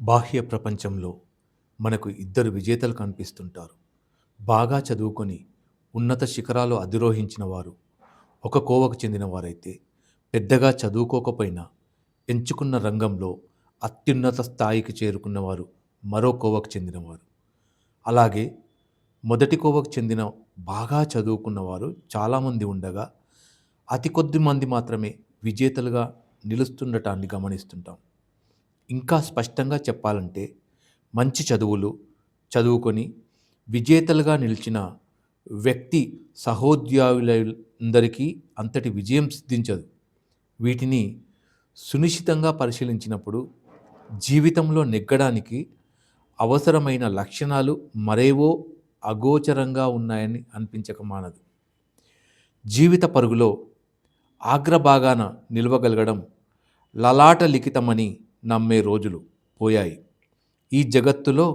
బాహ్య ప్రపంచంలో మనకు ఇద్దరు విజేతలు కనిపిస్తుంటారు. బాగా చదువుకొని ఉన్నత శిఖరాలు అధిరోహించిన వారు ఒక కోవకు చెందిన వారైతే, పెద్దగా చదువుకోకపోయినా ఎంచుకున్న రంగంలో అత్యున్నత స్థాయికి చేరుకున్నవారు మరో కోవకు చెందినవారు. అలాగే మొదటి కోవకు చెందిన బాగా చదువుకున్నవారు చాలామంది ఉండగా, అతి కొద్ది మంది మాత్రమే విజేతలుగా నిలుస్తుండటాన్ని గమనిస్తుంటాం. ఇంకా స్పష్టంగా చెప్పాలంటే, మంచి చదువులు చదువుకొని విజేతలుగా నిలిచిన వ్యక్తి సహోద్యోగులందరికీ అంతటి విజయం సిద్ధించదు. వీటిని సునిశితంగా పరిశీలించినప్పుడు జీవితంలో నెగ్గడానికి అవసరమైన లక్షణాలు మరేవో అగోచరంగా ఉన్నాయని అనిపించక మానదు. జీవిత పరుగులో అగ్రభాగాన నిలవగలగడం లలాట లిఖితమని నమ్మే రోజులు పోయాయి. ఈ జగత్తులో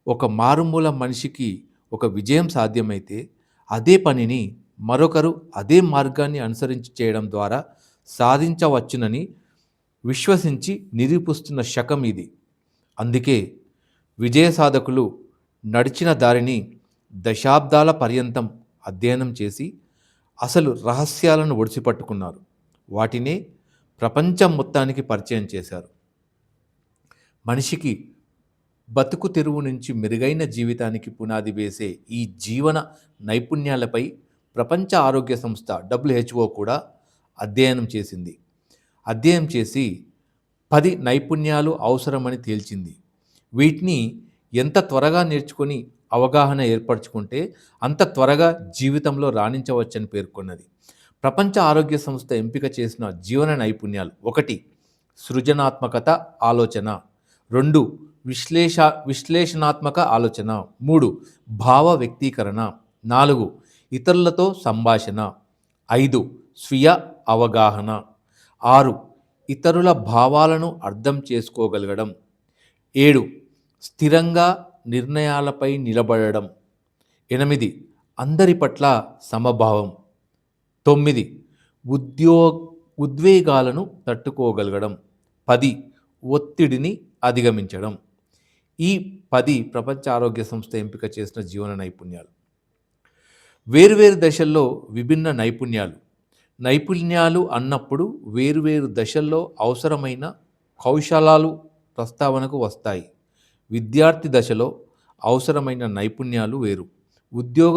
ఒక మారుమూల మనిషికి ఒక విజయం సాధ్యమైతే, అదే పనిని మరొకరు అదే మార్గాన్ని అనుసరించి చేయడం ద్వారా సాధించవచ్చునని విశ్వసించి నిరూపిస్తున్న శకం ఇది. అందుకే విజయ సాధకులు నడిచిన దారిని దశాబ్దాల పర్యంతం అధ్యయనం చేసి అసలు రహస్యాలను ఒడిసిపట్టుకున్నారు. వాటినే ప్రపంచం మొత్తానికి పరిచయం చేశారు. మనిషికి బతుకు తెరువు నుంచి మెరుగైన జీవితానికి పునాది వేసే ఈ జీవన నైపుణ్యాలపై ప్రపంచ ఆరోగ్య సంస్థ WHO కూడా అధ్యయనం చేసింది. అధ్యయనం చేసి 10 నైపుణ్యాలు అవసరమని తేల్చింది. వీటిని ఎంత త్వరగా నేర్చుకొని అవగాహన ఏర్పరచుకుంటే అంత త్వరగా జీవితంలో రాణించవచ్చని పేర్కొన్నది. ప్రపంచ ఆరోగ్య సంస్థ ఎంపిక చేసిన జీవన నైపుణ్యాలు: 1. సృజనాత్మకత ఆలోచన. 2. విశ్లేషణాత్మక ఆలోచన. 3. భావ వ్యక్తీకరణ. 4. ఇతరులతో సంభాషణ. 5. స్వీయ అవగాహన. 6. ఇతరుల భావాలను అర్థం చేసుకోగలగడం. 7. స్థిరంగా నిర్ణయాలపై నిలబడడం. 8. అందరి పట్ల సమభావం. 9. ఉద్వేగాలను తట్టుకోగలగడం. 10. ఒత్తిడిని అధిగమించడం. ఈ 10 ప్రపంచ ఆరోగ్య సంస్థ ఎంపిక చేసిన జీవన నైపుణ్యాలు. వేరువేరు దశల్లో విభిన్న నైపుణ్యాలు అన్నప్పుడు వేరువేరు దశల్లో అవసరమైన కౌశలాలు ప్రస్తావనకు వస్తాయి. విద్యార్థి దశలో అవసరమైన నైపుణ్యాలు వేరు, ఉద్యోగ